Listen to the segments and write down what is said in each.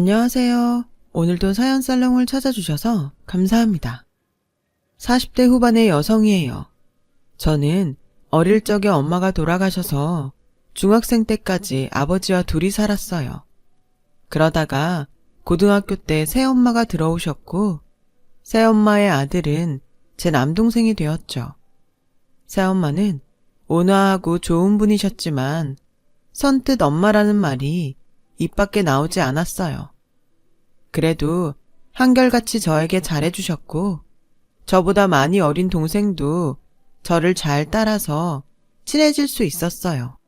안녕하세요. 오늘도 사연 살롱을 찾아주셔서 감사합니다. 40대 후반의 여성이에요. 저는 어릴 적에 엄마가 돌아가셔서 중학생 때까지 아버지와 둘이 살았어요. 그러다가 고등학교 때 새엄마가 들어오셨고 새엄마의 아들은 제 남동생이 되었죠. 새엄마는 온화하고 좋은 분이셨지만 선뜻 엄마라는 말이 입 밖에 나오지 않았어요. 그래도 한결같이 저에게 잘해주셨고 저보다 많이 어린 동생도 저를 잘 따라서 친해질 수 있었어요.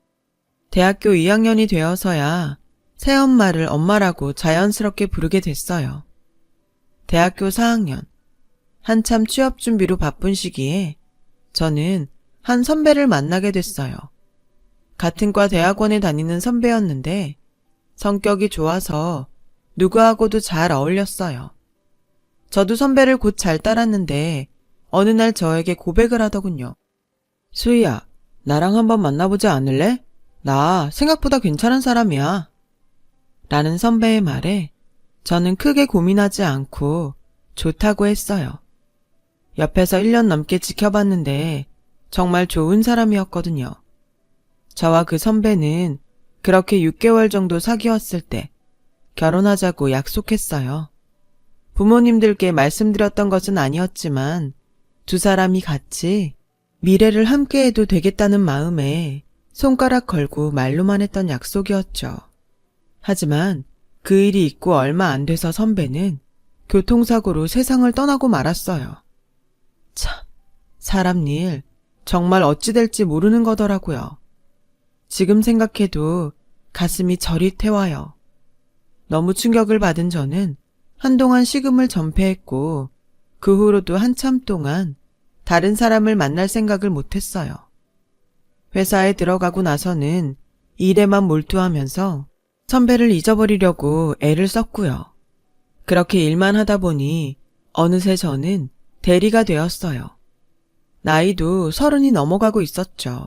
대학교 2학년이 되어서야 새엄마를 엄마라고 자연스럽게 부르게 됐어요. 대학교 4학년, 한참 취업 준비로 바쁜 시기에 저는 한 선배를 만나게 됐어요. 같은 과 대학원에 다니는 선배였는데 성격이 좋아서 누구하고도 잘 어울렸어요. 저도 선배를 곧 잘 따랐는데 어느 날 저에게 고백을 하더군요. 수희야, 나랑 한번 만나보지 않을래? 나 생각보다 괜찮은 사람이야. 라는 선배의 말에 저는 크게 고민하지 않고 좋다고 했어요. 옆에서 1년 넘게 지켜봤는데 정말 좋은 사람이었거든요. 저와 그 선배는 그렇게 6개월 정도 사귀었을 때 결혼하자고 약속했어요. 부모님들께 말씀드렸던 것은 아니었지만 두 사람이 같이 미래를 함께해도 되겠다는 마음에 손가락 걸고 말로만 했던 약속이었죠. 하지만 그 일이 있고 얼마 안 돼서 선배는 교통사고로 세상을 떠나고 말았어요. 참, 사람 일 정말 어찌 될지 모르는 거더라고요. 지금 생각해도 가슴이 저릿 태워요. 너무 충격을 받은 저는 한동안 식음을 전폐했고 그 후로도 한참 동안 다른 사람을 만날 생각을 못했어요. 회사에 들어가고 나서는 일에만 몰두하면서 선배를 잊어버리려고 애를 썼고요. 그렇게 일만 하다 보니 어느새 저는 대리가 되었어요. 나이도 30이 넘어가고 있었죠.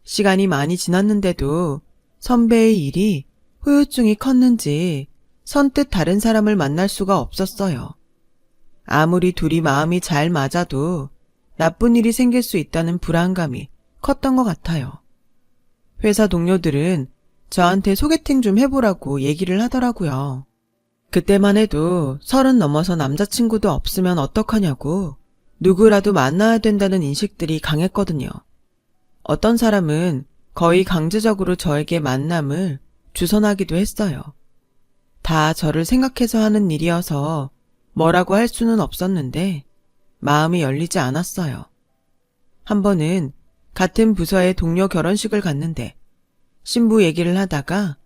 시간이 많이 지났는데도 선배의 일이 후유증이 컸는지 선뜻 다른 사람을 만날 수가 없었어요. 아무리 둘이 마음이 잘 맞아도 나쁜 일이 생길 수 있다는 불안감이 컸던 것 같아요. 회사 동료들은 저한테 소개팅 좀 해보라고 얘기를 하더라고요. 그때만 해도 30 넘어서 남자친구도 없으면 어떡하냐고 누구라도 만나야 된다는 인식들이 강했거든요. 어떤 사람은 거의 강제적으로 저에게 만남을 주선하기도 했어요. 다 저를 생각해서 하는 일이어서 뭐라고 할 수는 없었는데 마음이 열리지 않았어요. 한 번은 같은 부서의 동료 결혼식을 갔는데 신부 얘기를 하다가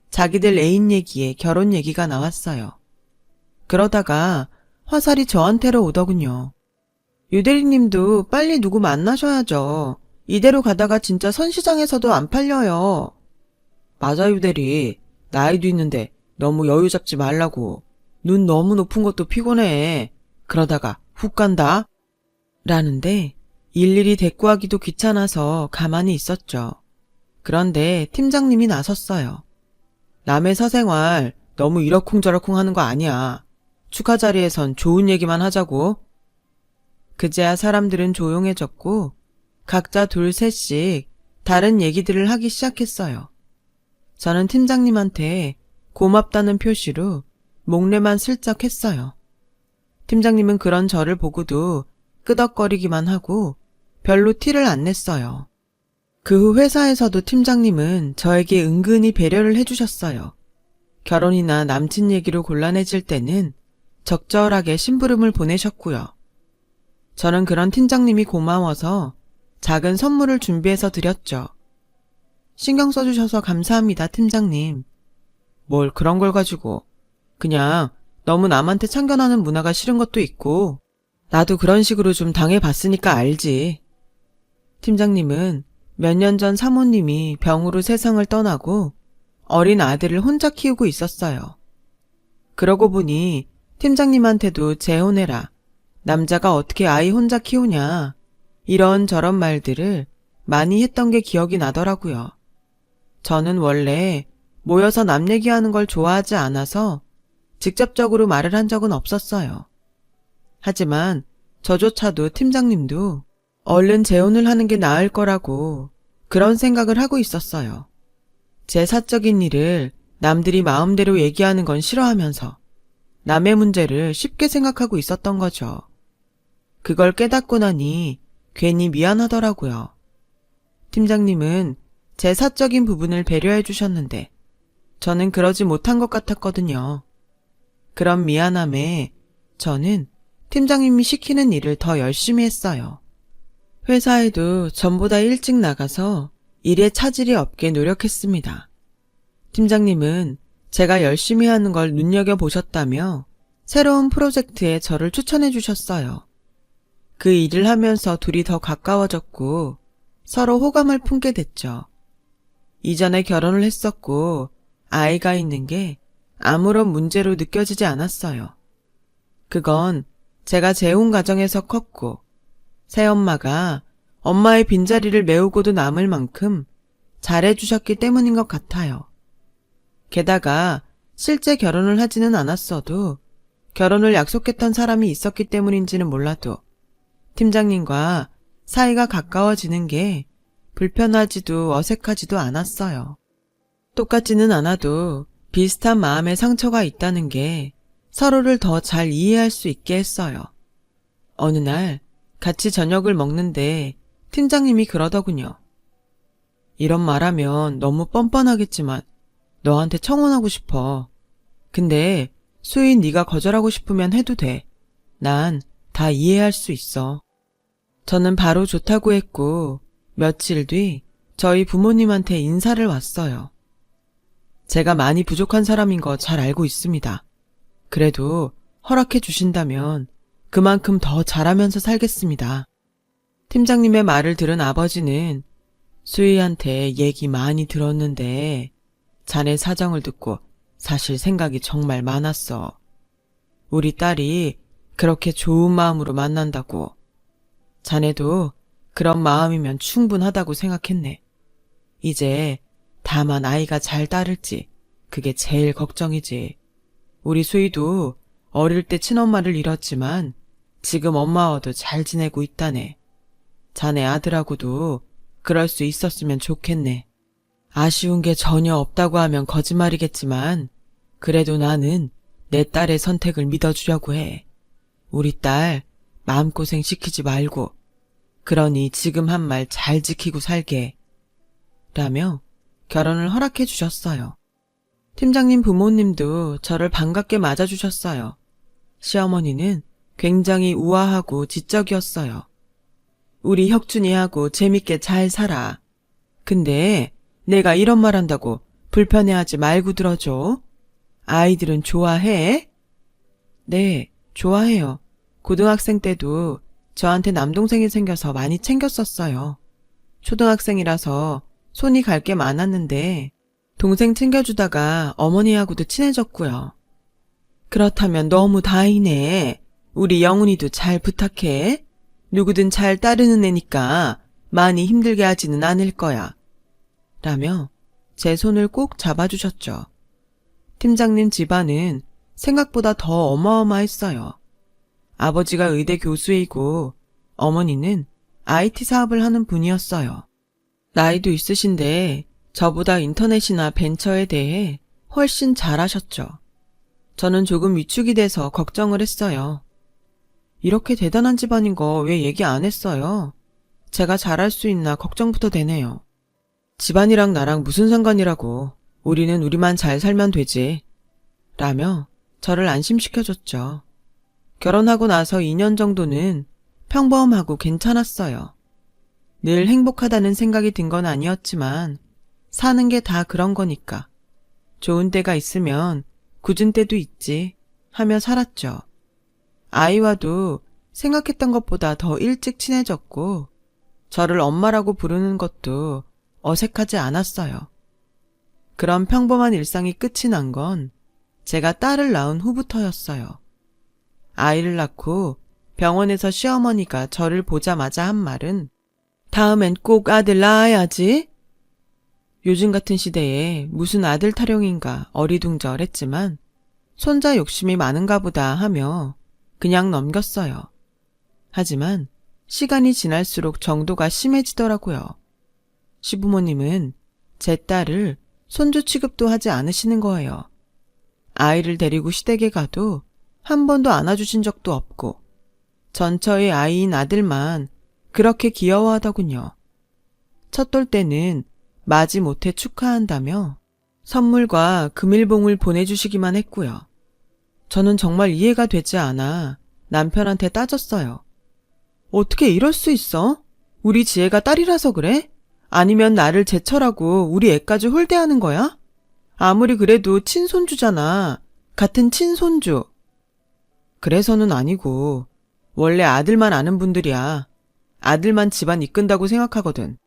자기들 애인 얘기에 결혼 얘기가 나왔어요. 그러다가 화살이 저한테로 오더군요. 유대리님도 빨리 누구 만나셔야죠. 이대로 가다가 진짜 선시장에서도 안 팔려요. 맞아 유대리. 나이도 있는데 너무 여유 잡지 말라고. 눈 너무 높은 것도 피곤해. 그러다가 훅 간다. 라는데 일일이 대꾸하기도 귀찮아서 가만히 있었죠. 그런데 팀장님이 나섰어요. 남의 사생활 너무 이러쿵저러쿵 하는 거 아니야. 축하 자리에선 좋은 얘기만 하자고. 그제야 사람들은 조용해졌고 각자 둘 셋씩 다른 얘기들을 하기 시작했어요. 저는 팀장님한테 고맙다는 표시로 목례만 슬쩍 했어요. 팀장님은 그런 저를 보고도 끄덕거리기만 하고 별로 티를 안 냈어요. 그 후 회사에서도 팀장님은 저에게 은근히 배려를 해주셨어요. 결혼이나 남친 얘기로 곤란해질 때는 적절하게 심부름을 보내셨고요. 저는 그런 팀장님이 고마워서 작은 선물을 준비해서 드렸죠. 신경 써주셔서 감사합니다, 팀장님. 뭘 그런 걸 가지고. 그냥 너무 남한테 참견하는 문화가 싫은 것도 있고 나도 그런 식으로 좀 당해봤으니까 알지. 팀장님은 몇 년 전 사모님이 병으로 세상을 떠나고 어린 아들을 혼자 키우고 있었어요. 그러고 보니 팀장님한테도 재혼해라. 남자가 어떻게 아이 혼자 키우냐. 이런저런 말들을 많이 했던 게 기억이 나더라고요. 저는 원래 모여서 남 얘기하는 걸 좋아하지 않아서 직접적으로 말을 한 적은 없었어요. 하지만 저조차도 팀장님도 얼른 재혼을 하는 게 나을 거라고 그런 생각을 하고 있었어요. 제 사적인 일을 남들이 마음대로 얘기하는 건 싫어하면서 남의 문제를 쉽게 생각하고 있었던 거죠. 그걸 깨닫고 나니 괜히 미안하더라고요. 팀장님은 제 사적인 부분을 배려해 주셨는데 저는 그러지 못한 것 같았거든요. 그런 미안함에 저는 팀장님이 시키는 일을 더 열심히 했어요. 회사에도 전보다 일찍 나가서 일에 차질이 없게 노력했습니다. 팀장님은 제가 열심히 하는 걸 눈여겨보셨다며 새로운 프로젝트에 저를 추천해 주셨어요. 그 일을 하면서 둘이 더 가까워졌고 서로 호감을 품게 됐죠. 이전에 결혼을 했었고 아이가 있는 게 아무런 문제로 느껴지지 않았어요. 그건 제가 재혼 가정에서 컸고 새엄마가 엄마의 빈자리를 메우고도 남을 만큼 잘해주셨기 때문인 것 같아요. 게다가 실제 결혼을 하지는 않았어도 결혼을 약속했던 사람이 있었기 때문인지는 몰라도 팀장님과 사이가 가까워지는 게 불편하지도 어색하지도 않았어요. 똑같지는 않아도 비슷한 마음의 상처가 있다는 게 서로를 더 잘 이해할 수 있게 했어요. 어느 날 같이 저녁을 먹는데 팀장님이 그러더군요. 이런 말하면 너무 뻔뻔하겠지만 너한테 청혼하고 싶어. 근데 수인 네가 거절하고 싶으면 해도 돼. 난 다 이해할 수 있어. 저는 바로 좋다고 했고 며칠 뒤 저희 부모님한테 인사를 왔어요. 제가 많이 부족한 사람인 거 잘 알고 있습니다. 그래도 허락해 주신다면 그만큼 더 잘하면서 살겠습니다. 팀장님의 말을 들은 아버지는 수희한테 얘기 많이 들었는데 자네 사정을 듣고 사실 생각이 정말 많았어. 우리 딸이 그렇게 좋은 마음으로 만난다고. 자네도 그런 마음이면 충분하다고 생각했네. 이제 다만 아이가 잘 따를지 그게 제일 걱정이지. 우리 수희도 어릴 때 친엄마를 잃었지만 지금 엄마와도 잘 지내고 있다네. 자네 아들하고도 그럴 수 있었으면 좋겠네. 아쉬운 게 전혀 없다고 하면 거짓말이겠지만 그래도 나는 내 딸의 선택을 믿어주려고 해. 우리 딸 마음고생 시키지 말고 그러니 지금 한 말 잘 지키고 살게. 라며 결혼을 허락해 주셨어요. 팀장님 부모님도 저를 반갑게 맞아주셨어요. 시어머니는 굉장히 우아하고 지적이었어요. 우리 혁준이하고 재밌게 잘 살아. 근데 내가 이런 말 한다고 불편해하지 말고 들어줘. 아이들은 좋아해? 네, 좋아해요. 고등학생 때도 저한테 남동생이 생겨서 많이 챙겼었어요. 초등학생이라서 손이 갈 게 많았는데 동생 챙겨주다가 어머니하고도 친해졌고요. 그렇다면 너무 다행이네. 우리 영훈이도 잘 부탁해. 누구든 잘 따르는 애니까 많이 힘들게 하지는 않을 거야. 라며 제 손을 꼭 잡아주셨죠. 팀장님 집안은 생각보다 더 어마어마했어요. 아버지가 의대 교수이고 어머니는 IT 사업을 하는 분이었어요. 나이도 있으신데 저보다 인터넷이나 벤처에 대해 훨씬 잘하셨죠. 저는 조금 위축이 돼서 걱정을 했어요. 이렇게 대단한 집안인 거 왜 얘기 안 했어요? 제가 잘할 수 있나 걱정부터 되네요. 집안이랑 나랑 무슨 상관이라고. 우리는 우리만 잘 살면 되지. 라며 저를 안심시켜줬죠. 결혼하고 나서 2년 정도는 평범하고 괜찮았어요. 늘 행복하다는 생각이 든 건 아니었지만 사는 게 다 그런 거니까. 좋은 때가 있으면 굳은 때도 있지 하며 살았죠. 아이와도 생각했던 것보다 더 일찍 친해졌고 저를 엄마라고 부르는 것도 어색하지 않았어요. 그런 평범한 일상이 끝이 난 건 제가 딸을 낳은 후부터였어요. 아이를 낳고 병원에서 시어머니가 저를 보자마자 한 말은 다음엔 꼭 아들 낳아야지. 요즘 같은 시대에 무슨 아들 타령인가 어리둥절했지만 손자 욕심이 많은가 보다 하며 그냥 넘겼어요. 하지만 시간이 지날수록 정도가 심해지더라고요. 시부모님은 제 딸을 손주 취급도 하지 않으시는 거예요. 아이를 데리고 시댁에 가도 한 번도 안아주신 적도 없고 전처의 아이인 아들만 그렇게 귀여워하더군요. 첫돌 때는 마지못해 축하한다며 선물과 금일봉을 보내주시기만 했고요. 저는 정말 이해가 되지 않아 남편한테 따졌어요. 어떻게 이럴 수 있어? 우리 지혜가 딸이라서 그래? 아니면 나를 제철하고 우리 애까지 홀대하는 거야? 아무리 그래도 친손주잖아. 같은 친손주. 그래서는 아니고 원래 아들만 아는 분들이야. 아들만 집안 이끈다고 생각하거든.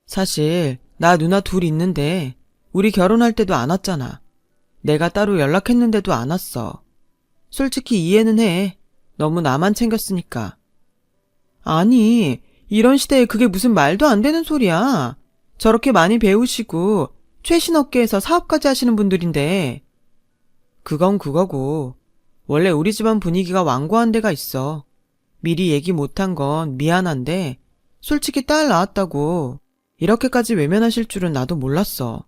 사실 나 누나 둘 있는데 우리 결혼할 때도 안 왔잖아. 내가 따로 연락했는데도 안 왔어. 솔직히 이해는 해. 너무 나만 챙겼으니까. 아니, 이런 시대에 그게 무슨 말도 안 되는 소리야. 저렇게 많이 배우시고 최신 업계에서 사업까지 하시는 분들인데. 그건 그거고 원래 우리 집안 분위기가 완고한 데가 있어. 미리 얘기 못한 건 미안한데 솔직히 딸 낳았다고 이렇게까지 외면하실 줄은 나도 몰랐어.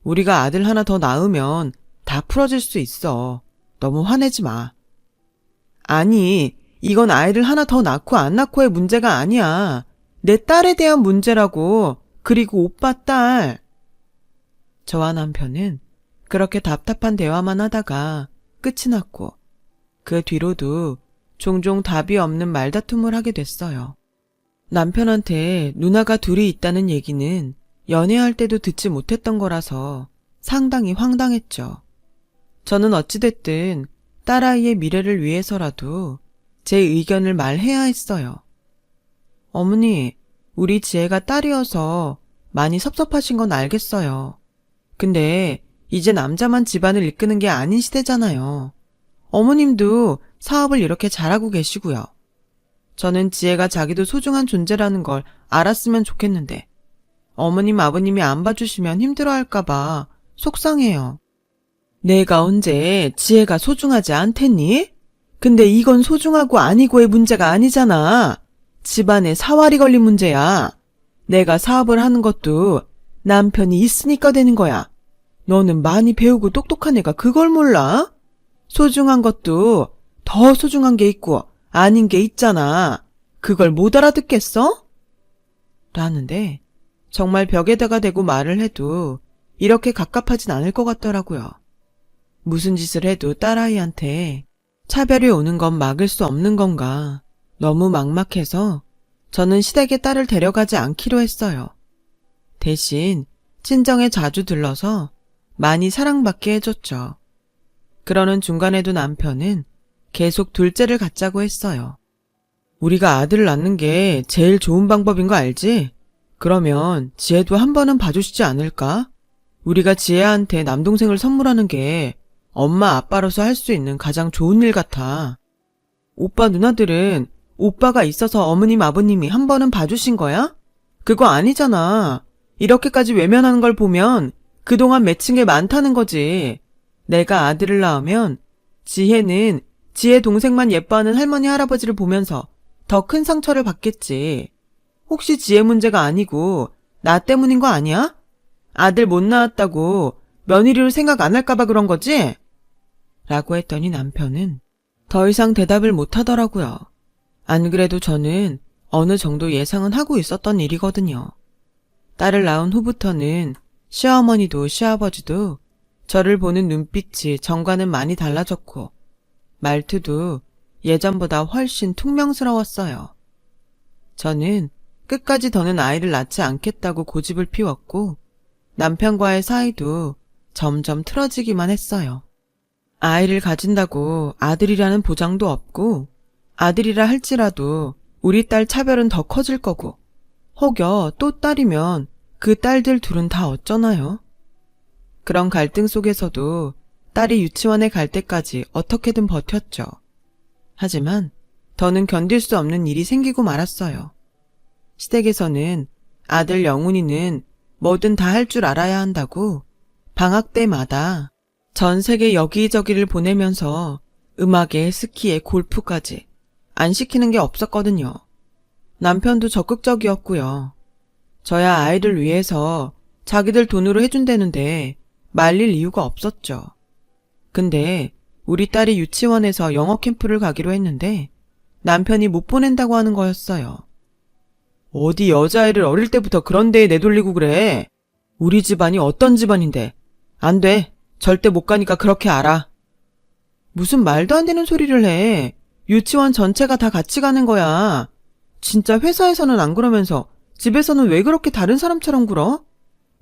우리가 아들 하나 더 낳으면 다 풀어질 수 있어. 너무 화내지 마. 아니, 이건 아이를 하나 더 낳고 안 낳고의 문제가 아니야. 내 딸에 대한 문제라고. 그리고 오빠 딸. 저와 남편은 그렇게 답답한 대화만 하다가 끝이 났고 그 뒤로도 종종 답이 없는 말다툼을 하게 됐어요. 남편한테 누나가 둘이 있다는 얘기는 연애할 때도 듣지 못했던 거라서 상당히 황당했죠. 저는 어찌됐든 딸아이의 미래를 위해서라도 제 의견을 말해야 했어요. 어머니, 우리 지혜가 딸이어서 많이 섭섭하신 건 알겠어요. 근데 이제 남자만 집안을 이끄는 게 아닌 시대잖아요. 어머님도 사업을 이렇게 잘하고 계시고요. 저는 지혜가 자기도 소중한 존재라는 걸 알았으면 좋겠는데 어머님 아버님이 안 봐주시면 힘들어할까봐 속상해요. 내가 언제 지혜가 소중하지 않댔니? 근데 이건 소중하고 아니고의 문제가 아니잖아. 집안에 사활이 걸린 문제야. 내가 사업을 하는 것도 남편이 있으니까 되는 거야. 너는 많이 배우고 똑똑한 애가 그걸 몰라? 소중한 것도 더 소중한 게 있고 아닌 게 있잖아. 그걸 못 알아듣겠어? 라는데 정말 벽에다가 대고 말을 해도 이렇게 갑갑하진 않을 것 같더라고요. 무슨 짓을 해도 딸아이한테 차별이 오는 건 막을 수 없는 건가 너무 막막해서 저는 시댁에 딸을 데려가지 않기로 했어요. 대신 친정에 자주 들러서 많이 사랑받게 해줬죠. 그러는 중간에도 남편은 계속 둘째를 갖자고 했어요. 우리가 아들을 낳는 게 제일 좋은 방법인 거 알지? 그러면 지혜도 한 번은 봐주시지 않을까? 우리가 지혜한테 남동생을 선물하는 게 엄마 아빠로서 할 수 있는 가장 좋은 일 같아. 오빠 누나들은 오빠가 있어서 어머님 아버님이 한 번은 봐주신 거야? 그거 아니잖아. 이렇게까지 외면하는 걸 보면 그동안 맺힌 게 많다는 거지. 내가 아들을 낳으면 지혜는 지혜 동생만 예뻐하는 할머니 할아버지를 보면서 더 큰 상처를 받겠지. 혹시 지혜 문제가 아니고 나 때문인 거 아니야? 아들 못 낳았다고 며느리로 생각 안 할까 봐 그런 거지? 라고 했더니 남편은 더 이상 대답을 못 하더라고요. 안 그래도 저는 어느 정도 예상은 하고 있었던 일이거든요. 딸을 낳은 후부터는 시어머니도 시아버지도 저를 보는 눈빛이 전과는 많이 달라졌고 말투도 예전보다 훨씬 퉁명스러웠어요. 저는 끝까지 더는 아이를 낳지 않겠다고 고집을 피웠고 남편과의 사이도 점점 틀어지기만 했어요. 아이를 가진다고 아들이라는 보장도 없고 아들이라 할지라도 우리 딸 차별은 더 커질 거고 혹여 또 딸이면 그 딸들 둘은 다 어쩌나요? 그런 갈등 속에서도 딸이 유치원에 갈 때까지 어떻게든 버텼죠. 하지만 더는 견딜 수 없는 일이 생기고 말았어요. 시댁에서는 아들 영훈이는 뭐든 다 할 줄 알아야 한다고 방학 때마다 전 세계 여기저기를 보내면서 음악에 스키에 골프까지 안 시키는 게 없었거든요. 남편도 적극적이었고요. 저야 아이를 위해서 자기들 돈으로 해준다는데 말릴 이유가 없었죠. 근데 우리 딸이 유치원에서 영어 캠프를 가기로 했는데 남편이 못 보낸다고 하는 거였어요. 어디 여자애를 어릴 때부터 그런 데에 내돌리고 그래. 우리 집안이 어떤 집안인데. 안 돼. 절대 못 가니까 그렇게 알아. 무슨 말도 안 되는 소리를 해. 유치원 전체가 다 같이 가는 거야. 진짜 회사에서는 안 그러면서 집에서는 왜 그렇게 다른 사람처럼 굴어?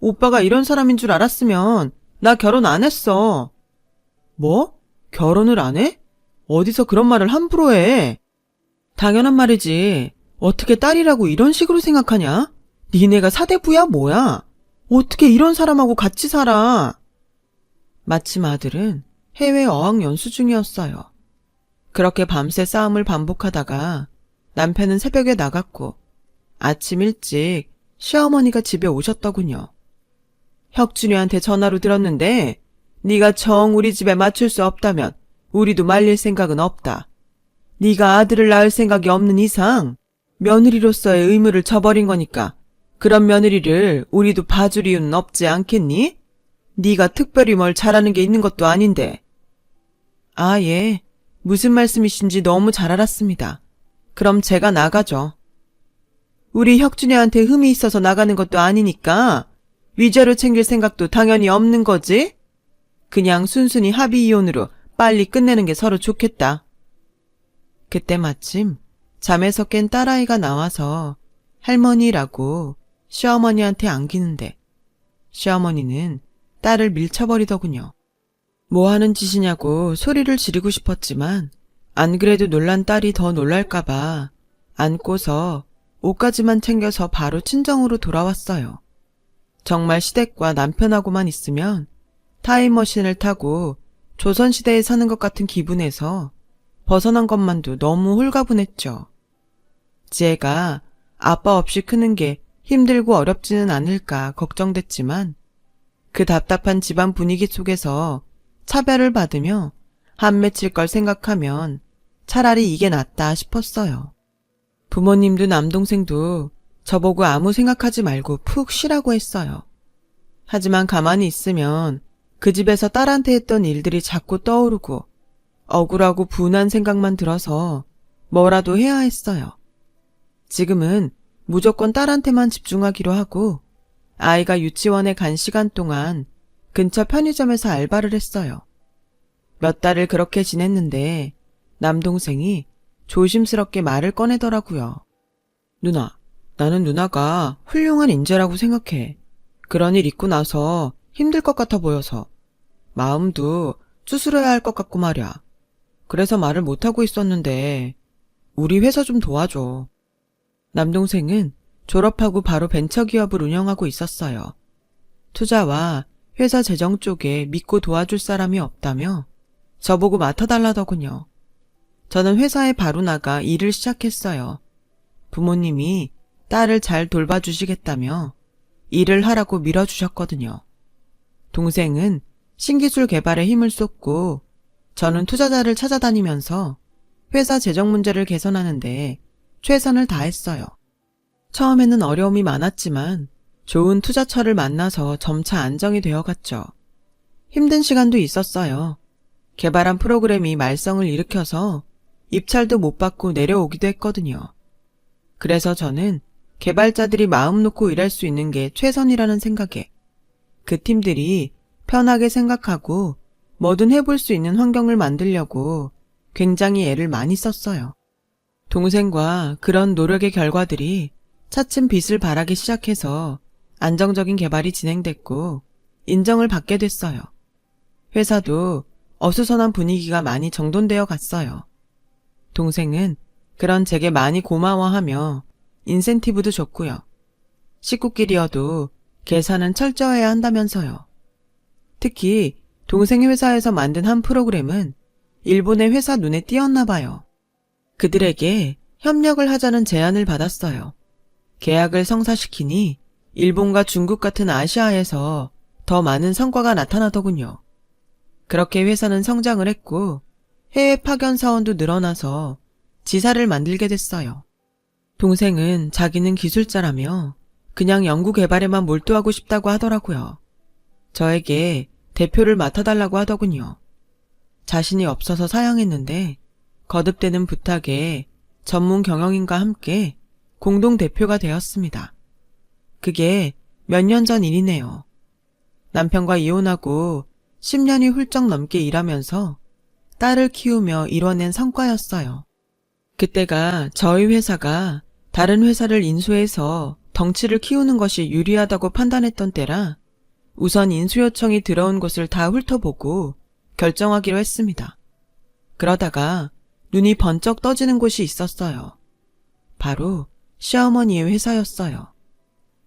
오빠가 이런 사람인 줄 알았으면 나 결혼 안 했어. 뭐? 결혼을 안 해? 어디서 그런 말을 함부로 해? 당연한 말이지. 어떻게 딸이라고 이런 식으로 생각하냐? 니네가 사대부야 뭐야? 어떻게 이런 사람하고 같이 살아? 마침 아들은 해외 어학 연수 중이었어요. 그렇게 밤새 싸움을 반복하다가 남편은 새벽에 나갔고 아침 일찍 시어머니가 집에 오셨더군요. 혁준이한테 전화로 들었는데 네가 정 우리 집에 맞출 수 없다면 우리도 말릴 생각은 없다. 네가 아들을 낳을 생각이 없는 이상 며느리로서의 의무를 저버린 거니까 그런 며느리를 우리도 봐줄 이유는 없지 않겠니? 네가 특별히 뭘 잘하는 게 있는 것도 아닌데. 아, 예. 무슨 말씀이신지 너무 잘 알았습니다. 그럼 제가 나가죠. 우리 혁준이한테 흠이 있어서 나가는 것도 아니니까 위자료 챙길 생각도 당연히 없는 거지? 그냥 순순히 합의 이혼으로 빨리 끝내는 게 서로 좋겠다. 그때 마침 잠에서 깬 딸아이가 나와서 할머니라고 시어머니한테 안기는데 시어머니는 딸을 밀쳐버리더군요. 뭐 하는 짓이냐고 소리를 지르고 싶었지만 안 그래도 놀란 딸이 더 놀랄까봐 안고서 옷까지만 챙겨서 바로 친정으로 돌아왔어요. 정말 시댁과 남편하고만 있으면 타임머신을 타고 조선시대에 사는 것 같은 기분에서 벗어난 것만도 너무 홀가분했죠. 지혜가 아빠 없이 크는 게 힘들고 어렵지는 않을까 걱정됐지만 그 답답한 집안 분위기 속에서 차별을 받으며 한 맺힐 걸 생각하면 차라리 이게 낫다 싶었어요. 부모님도 남동생도 저보고 아무 생각하지 말고 푹 쉬라고 했어요. 하지만 가만히 있으면 그 집에서 딸한테 했던 일들이 자꾸 떠오르고 억울하고 분한 생각만 들어서 뭐라도 해야 했어요. 지금은 무조건 딸한테만 집중하기로 하고 아이가 유치원에 간 시간 동안 근처 편의점에서 알바를 했어요. 몇 달을 그렇게 지냈는데 남동생이 조심스럽게 말을 꺼내더라고요. 누나, 나는 누나가 훌륭한 인재라고 생각해. 그런 일 있고 나서 힘들 것 같아 보여서 마음도 추스려야 할 것 같고 말이야. 그래서 말을 못하고 있었는데 우리 회사 좀 도와줘. 남동생은 졸업하고 바로 벤처기업을 운영하고 있었어요. 투자와 회사 재정 쪽에 믿고 도와줄 사람이 없다며 저보고 맡아달라더군요. 저는 회사에 바로 나가 일을 시작했어요. 부모님이 딸을 잘 돌봐주시겠다며 일을 하라고 밀어주셨거든요. 동생은 신기술 개발에 힘을 쏟고 저는 투자자를 찾아다니면서 회사 재정 문제를 개선하는데 최선을 다했어요. 처음에는 어려움이 많았지만 좋은 투자처를 만나서 점차 안정이 되어갔죠. 힘든 시간도 있었어요. 개발한 프로그램이 말썽을 일으켜서 입찰도 못 받고 내려오기도 했거든요. 그래서 저는 개발자들이 마음 놓고 일할 수 있는 게 최선이라는 생각에 그 팀들이 편하게 생각하고 뭐든 해볼 수 있는 환경을 만들려고 굉장히 애를 많이 썼어요. 동생과 그런 노력의 결과들이 차츰 빛을 발하기 시작해서 안정적인 개발이 진행됐고 인정을 받게 됐어요. 회사도 어수선한 분위기가 많이 정돈되어 갔어요. 동생은 그런 제게 많이 고마워하며 인센티브도 줬고요. 식구끼리여도 계산은 철저해야 한다면서요. 특히 동생의 회사에서 만든 한 프로그램은 일본의 회사 눈에 띄었나 봐요. 그들에게 협력을 하자는 제안을 받았어요. 계약을 성사시키니 일본과 중국 같은 아시아에서 더 많은 성과가 나타나더군요. 그렇게 회사는 성장을 했고 해외 파견 사원도 늘어나서 지사를 만들게 됐어요. 동생은 자기는 기술자라며 그냥 연구 개발에만 몰두하고 싶다고 하더라고요. 저에게 대표를 맡아달라고 하더군요. 자신이 없어서 사양했는데 거듭되는 부탁에 전문 경영인과 함께 공동 대표가 되었습니다. 그게 몇 년 전 일이네요. 남편과 이혼하고 10년이 훌쩍 넘게 일하면서 딸을 키우며 이뤄낸 성과였어요. 그때가 저희 회사가 다른 회사를 인수해서 덩치를 키우는 것이 유리하다고 판단했던 때라 우선 인수 요청이 들어온 곳을 다 훑어보고 결정하기로 했습니다. 그러다가 눈이 번쩍 떠지는 곳이 있었어요. 바로 시어머니의 회사였어요.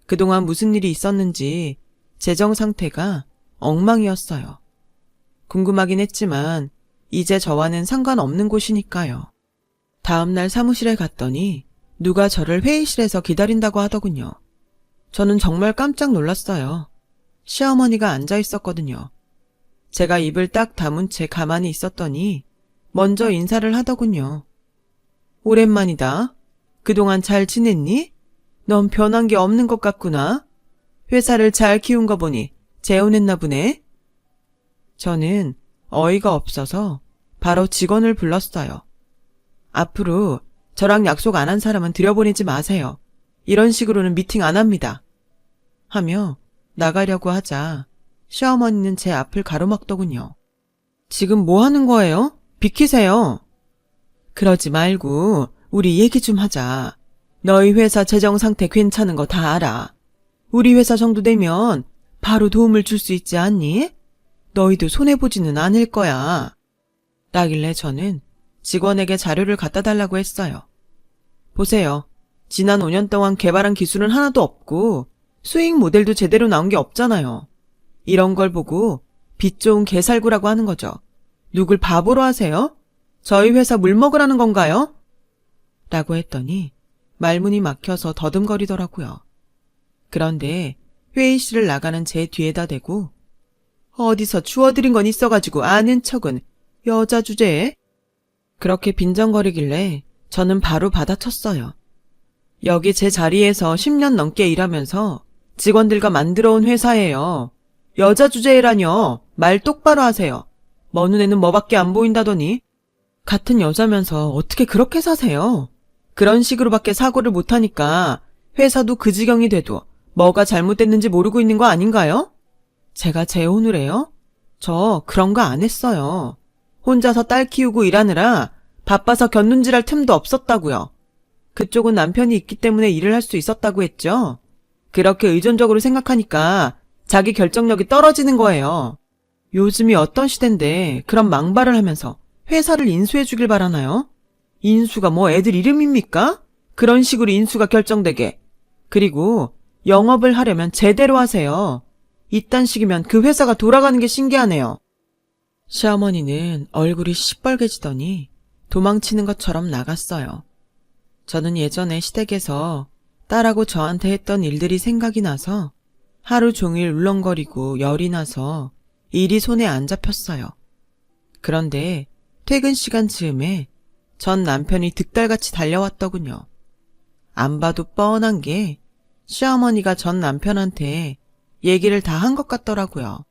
그동안 무슨 일이 있었는지 재정 상태가 엉망이었어요. 궁금하긴 했지만 이제 저와는 상관없는 곳이니까요. 다음날 사무실에 갔더니 누가 저를 회의실에서 기다린다고 하더군요. 저는 정말 깜짝 놀랐어요. 시어머니가 앉아 있었거든요. 제가 입을 딱 다문 채 가만히 있었더니 먼저 인사를 하더군요. 오랜만이다. 그동안 잘 지냈니? 넌 변한 게 없는 것 같구나. 회사를 잘 키운 거 보니 재혼했나 보네. 저는 어이가 없어서 바로 직원을 불렀어요. 앞으로 저랑 약속 안 한 사람은 들여보내지 마세요. 이런 식으로는 미팅 안 합니다. 하며 나가려고 하자 시어머니는 제 앞을 가로막더군요. 지금 뭐 하는 거예요? 비키세요. 그러지 말고 우리 얘기 좀 하자. 너희 회사 재정 상태 괜찮은 거 다 알아. 우리 회사 정도 되면 바로 도움을 줄 수 있지 않니? 너희도 손해보지는 않을 거야. 라길래 저는 직원에게 자료를 갖다 달라고 했어요. 보세요. 지난 5년 동안 개발한 기술은 하나도 없고 수익 모델도 제대로 나온 게 없잖아요. 이런 걸 보고 빚 좋은 개살구라고 하는 거죠. 누굴 바보로 하세요? 저희 회사 물 먹으라는 건가요? 라고 했더니 말문이 막혀서 더듬거리더라고요. 그런데 회의실을 나가는 제 뒤에다 대고 어디서 주워들인 건 있어가지고 아는 척은 여자 주제에? 그렇게 빈정거리길래 저는 바로 받아쳤어요. 여기 제 자리에서 10년 넘게 일하면서 직원들과 만들어온 회사예요. 여자 주제라뇨. 말 똑바로 하세요. 먼 눈에는 뭐밖에 안 보인다더니. 같은 여자면서 어떻게 그렇게 사세요? 그런 식으로밖에 사고를 못하니까 회사도 그 지경이 돼도 뭐가 잘못됐는지 모르고 있는 거 아닌가요? 제가 재혼을 해요? 저 그런 거 안 했어요. 혼자서 딸 키우고 일하느라 바빠서 곁눈질할 틈도 없었다고요. 그쪽은 남편이 있기 때문에 일을 할 수 있었다고 했죠. 그렇게 의존적으로 생각하니까 자기 결정력이 떨어지는 거예요. 요즘이 어떤 시대인데 그런 망발을 하면서 회사를 인수해 주길 바라나요? 인수가 뭐 애들 이름입니까? 그런 식으로 인수가 결정되게. 그리고 영업을 하려면 제대로 하세요. 이딴 식이면 그 회사가 돌아가는 게 신기하네요. 시어머니는 얼굴이 시뻘개지더니 도망치는 것처럼 나갔어요. 저는 예전에 시댁에서 딸하고 저한테 했던 일들이 생각이 나서 하루 종일 울렁거리고 열이 나서 일이 손에 안 잡혔어요. 그런데 퇴근 시간 즈음에 전 남편이 득달같이 달려왔더군요. 안 봐도 뻔한 게 시어머니가 전 남편한테 얘기를 다 한 것 같더라고요.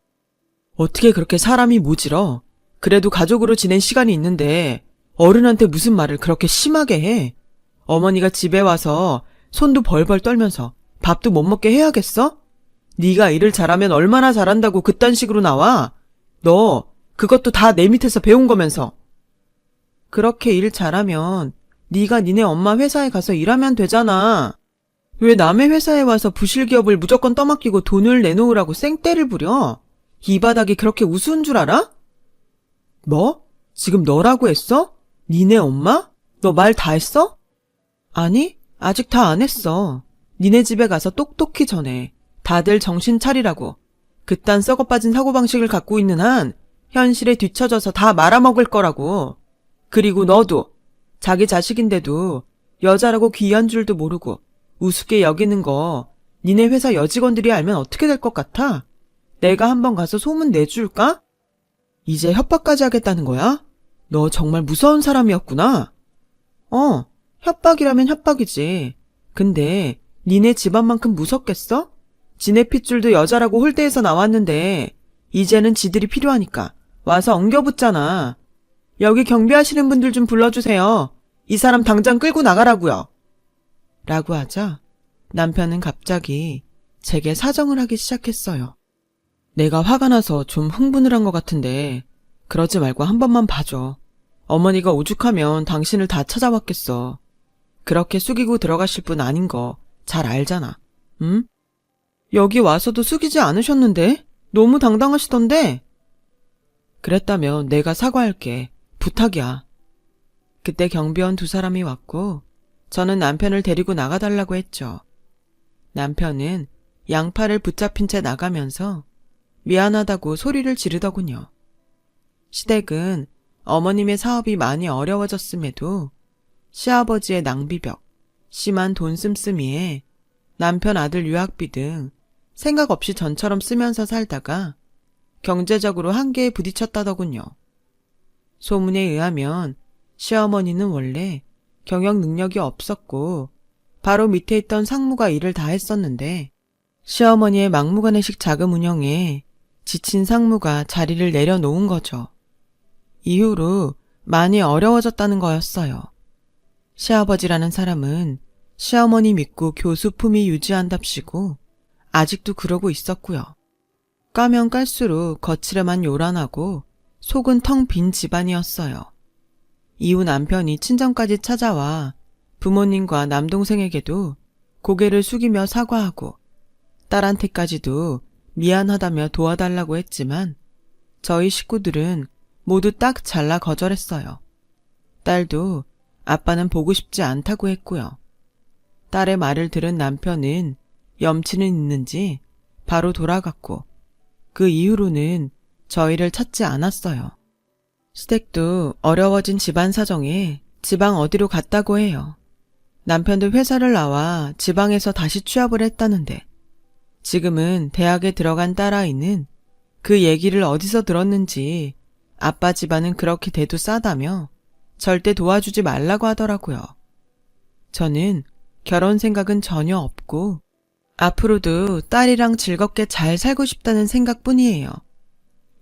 어떻게 그렇게 사람이 모질어? 그래도 가족으로 지낸 시간이 있는데 어른한테 무슨 말을 그렇게 심하게 해? 어머니가 집에 와서 손도 벌벌 떨면서 밥도 못 먹게 해야겠어? 네가 일을 잘하면 얼마나 잘한다고 그딴 식으로 나와? 너 그것도 다 내 밑에서 배운 거면서. 그렇게 일 잘하면 네가 니네 엄마 회사에 가서 일하면 되잖아. 왜 남의 회사에 와서 부실기업을 무조건 떠맡기고 돈을 내놓으라고 쌩떼를 부려? 이 바닥이 그렇게 우스운 줄 알아? 뭐? 지금 너라고 했어? 니네 엄마? 너 말 다 했어? 아니, 아직 다 안 했어. 니네 집에 가서 똑똑히 전해. 다들 정신 차리라고. 그딴 썩어빠진 사고방식을 갖고 있는 한 현실에 뒤처져서 다 말아먹을 거라고. 그리고 너도 자기 자식인데도 여자라고 귀한 줄도 모르고 우습게 여기는 거 니네 회사 여직원들이 알면 어떻게 될 것 같아? 내가 한번 가서 소문 내줄까? 이제 협박까지 하겠다는 거야? 너 정말 무서운 사람이었구나. 협박이라면 협박이지. 근데 니네 집안만큼 무섭겠어? 지네 핏줄도 여자라고 홀대해서 나왔는데 이제는 지들이 필요하니까 와서 엉겨붙잖아. 여기 경비하시는 분들 좀 불러주세요. 이 사람 당장 끌고 나가라고요. 라고 하자 남편은 갑자기 제게 사정을 하기 시작했어요. 내가 화가 나서 좀 흥분을 한 것 같은데 그러지 말고 한 번만 봐줘. 어머니가 오죽하면 당신을 다 찾아왔겠어. 그렇게 숙이고 들어가실 분 아닌 거 잘 알잖아. 응? 여기 와서도 숙이지 않으셨는데? 너무 당당하시던데? 그랬다면 내가 사과할게. 부탁이야. 그때 경비원 2사람이 왔고 저는 남편을 데리고 나가달라고 했죠. 남편은 양팔을 붙잡힌 채 나가면서 미안하다고 소리를 지르더군요. 시댁은 어머님의 사업이 많이 어려워졌음에도 시아버지의 낭비벽, 심한 돈 씀씀이에 남편 아들 유학비 등 생각 없이 전처럼 쓰면서 살다가 경제적으로 한계에 부딪혔다더군요. 소문에 의하면 시어머니는 원래 경영 능력이 없었고 바로 밑에 있던 상무가 일을 다 했었는데 시어머니의 막무가내식 자금 운영에 지친 상무가 자리를 내려놓은 거죠. 이후로 많이 어려워졌다는 거였어요. 시아버지라는 사람은 시어머니 믿고 교수 품위 유지한답시고 아직도 그러고 있었고요. 까면 깔수록 거칠에만 요란하고 속은 텅 빈 집안이었어요. 이후 남편이 친정까지 찾아와 부모님과 남동생에게도 고개를 숙이며 사과하고 딸한테까지도 미안하다며 도와달라고 했지만 저희 식구들은 모두 딱 잘라 거절했어요. 딸도 아빠는 보고 싶지 않다고 했고요. 딸의 말을 들은 남편은 염치는 있는지 바로 돌아갔고 그 이후로는 저희를 찾지 않았어요. 시댁도 어려워진 집안 사정에 지방 어디로 갔다고 해요. 남편도 회사를 나와 지방에서 다시 취업을 했다는데 지금은 대학에 들어간 딸아이는 그 얘기를 어디서 들었는지 아빠 집안은 그렇게 대도 싸다며 절대 도와주지 말라고 하더라고요. 저는 결혼 생각은 전혀 없고 앞으로도 딸이랑 즐겁게 잘 살고 싶다는 생각뿐이에요.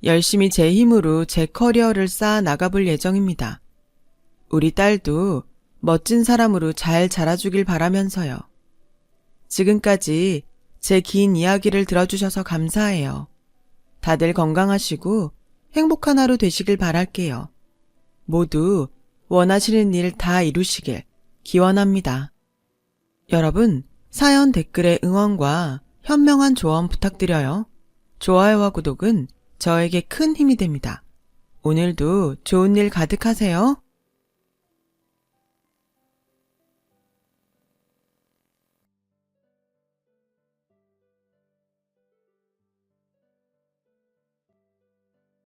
열심히 제 힘으로 제 커리어를 쌓아 나가볼 예정입니다. 우리 딸도 멋진 사람으로 잘 자라주길 바라면서요. 지금까지 제 긴 이야기를 들어주셔서 감사해요. 다들 건강하시고 행복한 하루 되시길 바랄게요. 모두 원하시는 일 다 이루시길 기원합니다. 여러분, 사연 댓글에 응원과 현명한 조언 부탁드려요. 좋아요와 구독은 저에게 큰 힘이 됩니다. 오늘도 좋은 일 가득하세요.